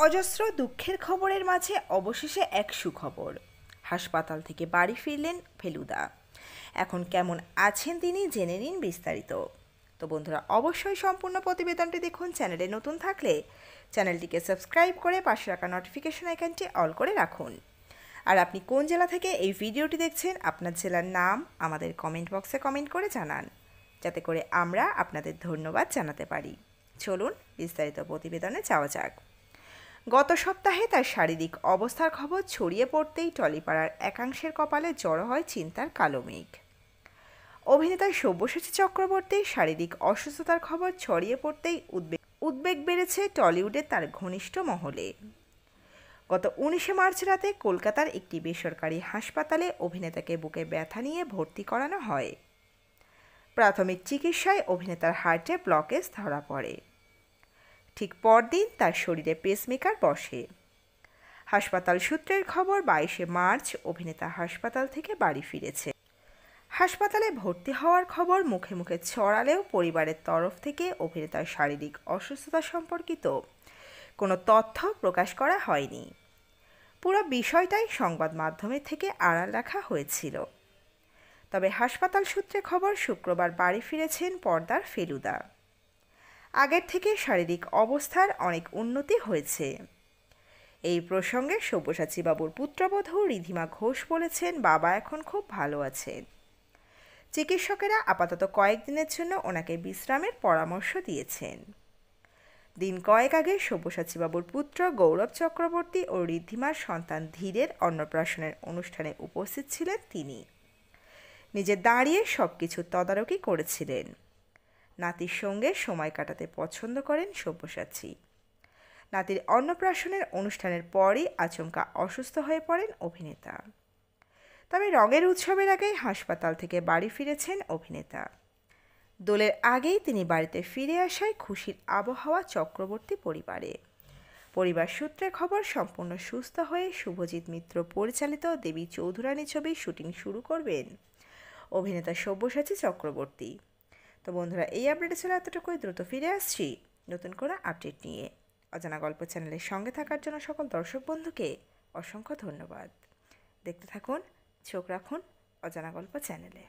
অজস্র দুঃখের খবরের মাঝে অবশেষে এক সুখবর। হাসপাতাল থেকে বাড়ি ফিরলেন ফেলুদা। এখন কেমন আছেন তিনি জেনে নিন বিস্তারিত। তো বন্ধুরা, অবশ্যই সম্পূর্ণ প্রতিবেদনটি দেখুন। চ্যানেলে নতুন থাকলে চ্যানেলটিকে সাবস্ক্রাইব করে পাশে রাখা নোটিফিকেশন আইকনটি অল করে রাখুন। আর আপনি কোন জেলা থেকে এই ভিডিওটি দেখছেন, আপনার জেলার নাম আমাদের কমেন্ট বক্সে কমেন্ট করে জানান, যাতে করে আমরা আপনাদের ধন্যবাদ জানাতে পারি। চলুন বিস্তারিত প্রতিবেদনে যাওয়া যাক। গত সপ্তাহে তার শারীরিক অবস্থার খবর ছড়িয়ে পড়তেই টলিপাড়ার একাংশের কপালে জড়ো হয় চিন্তার কালো মেঘ। অভিনেতা সব্যসাচী চক্রবর্তীর শারীরিক অসুস্থতার খবর ছড়িয়ে পড়তেই উদ্বেগ বেড়েছে টলিউডের তার ঘনিষ্ঠ মহলে। গত 19 মার্চ রাতে কলকাতার একটি বেসরকারি হাসপাতালে অভিনেতাকে বুকে ব্যথা নিয়ে ভর্তি করানো হয়। প্রাথমিক চিকিৎসায় অভিনেতার হার্টে ব্লকেজ ধরা পড়ে। ঠিক পরদিন তার শরীরে পেসমেকার বসে। হাসপাতাল সূত্রের খবর, 22 মার্চ অভিনেতা হাসপাতাল থেকে বাড়ি ফিরেছে। হাসপাতালে ভর্তি হওয়ার খবর মুখে মুখে ছড়ালেও পরিবারের তরফ থেকে অভিনেতার শারীরিক অসুস্থতা সম্পর্কিত কোনো তথ্য প্রকাশ করা হয়নি। পুরো বিষয়টাই সংবাদ মাধ্যমের থেকে আড়াল রাখা হয়েছিল। তবে হাসপাতাল সূত্রে খবর, শুক্রবার বাড়ি ফিরেছেন পর্দার ফেলুদা। আগের থেকে শারীরিক অবস্থার অনেক উন্নতি হয়েছে। এই প্রসঙ্গে সব্যসাচী বাবুর পুত্রবধূ রিধিমা ঘোষ বলেছেন, বাবা এখন খুব ভালো আছেন। চিকিৎসকেরা আপাতত কয়েকদিনের জন্য ওনাকে বিশ্রামের পরামর্শ দিয়েছেন। দিন কয়েক আগে সব্যসাচী বাবুর পুত্র গৌরব চক্রবর্তী ও রিধিমার সন্তান ধীরের অন্নপ্রাশনের অনুষ্ঠানে উপস্থিত ছিলেন তিনি। নিজে দাঁড়িয়ে সব কিছু তদারকি করেছিলেন। নাতির সঙ্গে সময় কাটাতে পছন্দ করেন সব্যসাচী। নাতির অন্নপ্রাশনের অনুষ্ঠানের পরই আচমকা অসুস্থ হয়ে পড়েন অভিনেতা। তবে রঙের উৎসবের আগেই হাসপাতাল থেকে বাড়ি ফিরেছেন অভিনেতা। দোলের আগেই তিনি বাড়িতে ফিরে আসায় খুশির আবহাওয়া চক্রবর্তী পরিবারে। পরিবার সূত্রে খবর, সম্পূর্ণ সুস্থ হয়ে শুভজিৎ মিত্র পরিচালিত দেবী চৌধুরানী ছবির শুটিং শুরু করবেন অভিনেতা সব্যসাচী চক্রবর্তী। তো বন্ধুরা, এই আপডেটে ছিল এতটুকুই। দ্রুত ফিরে আসছি নতুন করে আপডেট নিয়ে। অজানা গল্প চ্যানেলের সঙ্গে থাকার জন্য সকল দর্শক বন্ধুকে অসংখ্য ধন্যবাদ। দেখতে থাকুন, চোখ রাখুন অজানা গল্প চ্যানেলে।